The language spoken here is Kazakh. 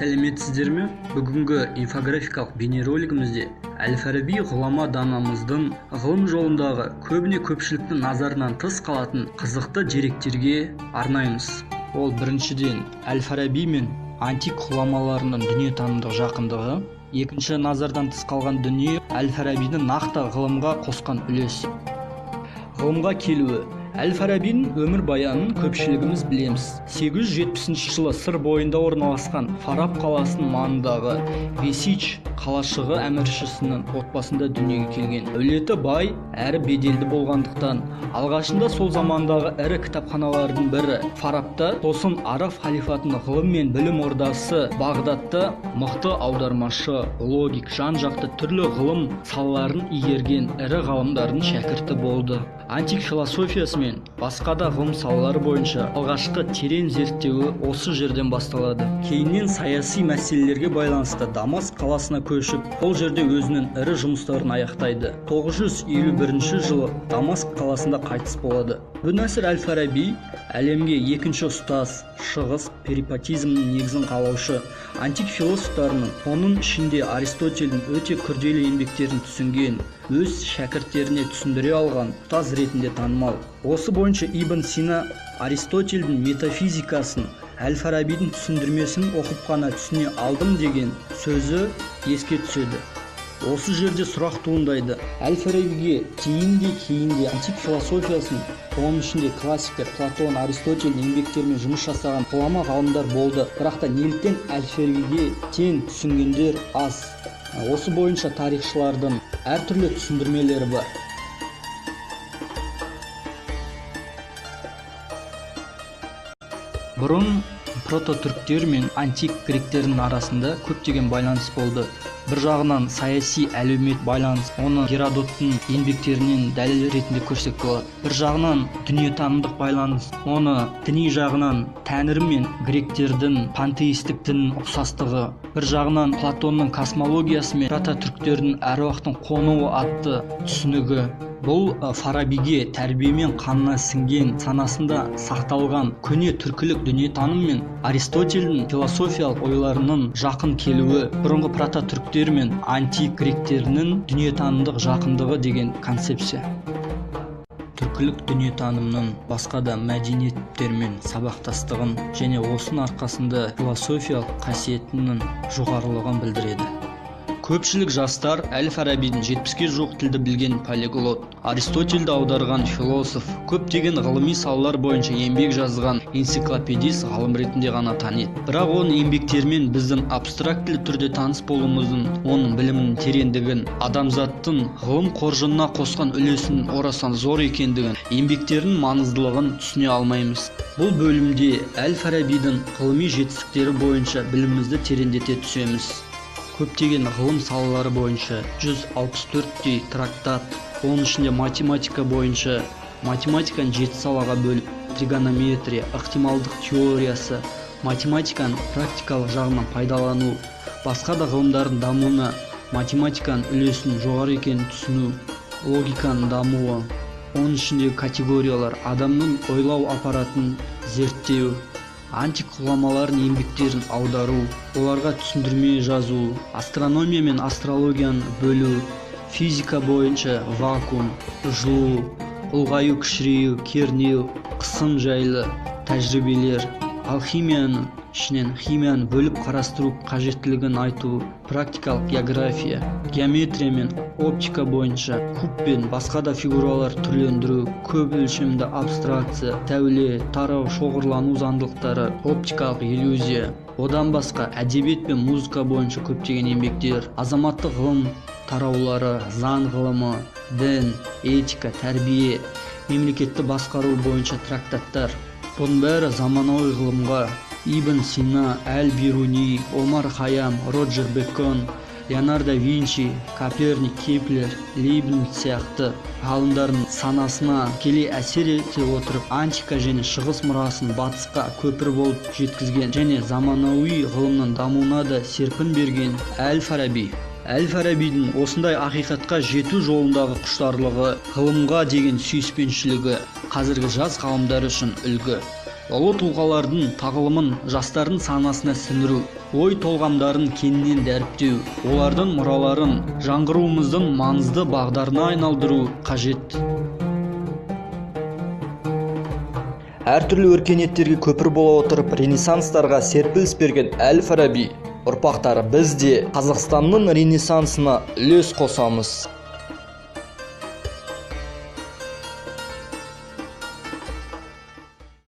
сәлеметсіздер ме? Бүгінгі инфографикалық бейнеролигімізде Әл-Фараби ғұлама данамыздың ғылым жолындағы көбіне көпшіліктің назарынан тыс қалатын қызықты деректерге арнаймыз. Ол біріншіден Әл-Фараби мен антик ғұламаларының дүниетанымдық жақындығы, екінші назардан тыс қалған дүние Әл-Фарабидің нақты ғылымға қосқан үлесі. Ғылымға келуі. Әл-Фарабидің өмір баянын көпшілігіміз білеміз. 870 жылы сыр бойында орналасқан Фараб қаласының маңындағы Весич қалашығы әміршісінің отбасында дүниеге келген. Әулеті бай әрі беделді болғандықтан, алғашында сол замандағы ірі кітапханалардың бірі Фарабта, сосын Араб халифатының ғылым мен білім ордасы Бағдадта мықты аудармашы, логик, жан-жақты түрлі ғылым салаларын игерген ірі ғалымдардың шәкірті болды. Антик философиясы мен басқа да ғылым салалары бойынша алғашқы терең зерттеуі осы жерден басталады. Кейіннен саяси мәселелерге байланысты Дамаск қаласына көшіп, ол жерде өзінің ірі жұмыстарын аяқтайды. 951 жылы Дамаск қаласында қайтыс болады. Әбу-Насыр Әл-Фараби әлемге екінші ұстаз, шығыс перипатизмнің негізін қалаушы, антик философтарының, оның ішінде Аристотельдің өте күрделі еңбектерін түсінген, өз шәкірттеріне түсіндіре алған ұстаз ретінде танымал. Осы бойынша Ибн Сина Аристотельдің метафизикасын, Әл-Фарабидің түсіндірмесін оқып қана түсіне алдым деген сөзі еске түседі. Осы жерде сұрақ туындайды. Әл-Фарабиге кейінде антик философиясын, оның ішінде классиктер Платон, Аристотельдің еңбектерімен жұмыс жасаған ғұлама ғалымдар болды. Бірақ та неліктен Әл-Фарабиге тең түсінгендер аз? Осы бойынша тарихшылардың әртүрлі түсіндірмелері бар. Бұрын прототүрктер мен антик гректердің арасында көптеген байланыс болды. Бір жағынан саяси әлеумет байланыс, оны Геродоттың еңбектерінен дәлел ретінде көрсек болады. Бір жағынан дүниетанымдық байланыс, оны діни жағынан Тәңірі мен гректердің пантеистік діннің ұқсастығы. Бір жағынан Платонның космологиясы мен прототүрктердің әруақтың қонуы атты түсінігі. Бұл Фарабиге тәрбиемен қанына сіңген, санасында сақталған көне түркілік дүниетаным мен Аристотельдің философиялық ойларының жақын келуі, бұрынғы прототүрктер мен антик гректерінің дүниетанымдық жақындығы деген концепция. Түркілік дүниетанымның басқа да мәдениеттермен сабақтастығын және осының арқасында философиялық қасиетінің жоғарылығын білдіреді. Көпшілік жастар Әл-Фарабидің 70-ге жуық тілді білген полиглот, Аристотельді аударған философ, көптеген ғылыми салалар бойынша еңбек жазған энциклопедист ғалым ретінде ғана таниды. Бірақ оның еңбектерімен біздің абстрактілі түрде таныс болуымыздың, оның білімінің тереңдігін, адамзаттың ғылым қоржынына қосқан үлесінің орасан зор екендігін, еңбектерінің маңыздылығын түсіне алмаймыз. Бұл бөлімде Әл-Фарабидің ғылыми жетістіктері бойынша білімімізді тереңдете түсеміз. Көптеген ғылым салалары бойынша 164-дей трактат, оның ішінде математика бойынша математиканы 7 салаға бөліп, тригонометрия, ықтималдық теориясы, математиканы практикалық жағынан пайдалану, басқа да ғылымдардың дамуына математиканың үлесінің жоғары екенін түсіну, логиканың дамуы, оның ішіндегі категориялар, адамның ойлау аппаратын зерттеу, антик ғұламалардың еңбектерін аудару, оларға түсіндірме жазу, астрономия мен астрологияны бөлу, физика бойынша вакуум, жылу, ұлғаю, кішірею, кернеу, қысым жайлы тәжірибелер, алхимияның ішінен химияны бөліп қарастыру қажеттілігін айту, практикалық география, геометрия мен оптика бойынша куб пен басқа да фигуралар түрлендіру, көп өлшемді абстракция, тәуле, тарау, шоғырлану заңдылықтары, оптикалық иллюзия. Одан басқа әдебиет пен музыка бойынша көптеген еңбектер, азаматтық ғылым тараулары, заң ғылымы, дін, этика, тәрбие, мемлекетті басқару бойынша трактаттар. Бұның бәрі заманауи ғылымға Ибн Сина, Әл-Бируни, Омар Хайям, Роджер Бекон, Леонардо Винчи, Коперник, Кеплер, Лейбниц сияқты ғалымдардың санасына келе әсер ете отырып, антика және шығыс мұрасын батысқа көпір болып жеткізген және заманауи ғылымның дамуына да серпін берген Әл-Фараби. Әл-Фарабидің осындай ақиқатқа жету жолындағы құштарлығы, ғылымға деген сүйіспеншілігі қазіргі жас ғалымдар үшін үлгі. Ұлы тұлғалардың тағылымын жастардың санасына сіңіру, ой толғамдарын кеңінен дәріптеу, олардың мұраларын жаңғыруымыздың маңызды бағдарына айналдыру қажет. Әртүрлі өркениеттерге көпір бола отырып, ренессанстарға серпіліс берген Әл-Фараби ұрпақтары біз де Қазақстанның ренессансына үлес қосамыз.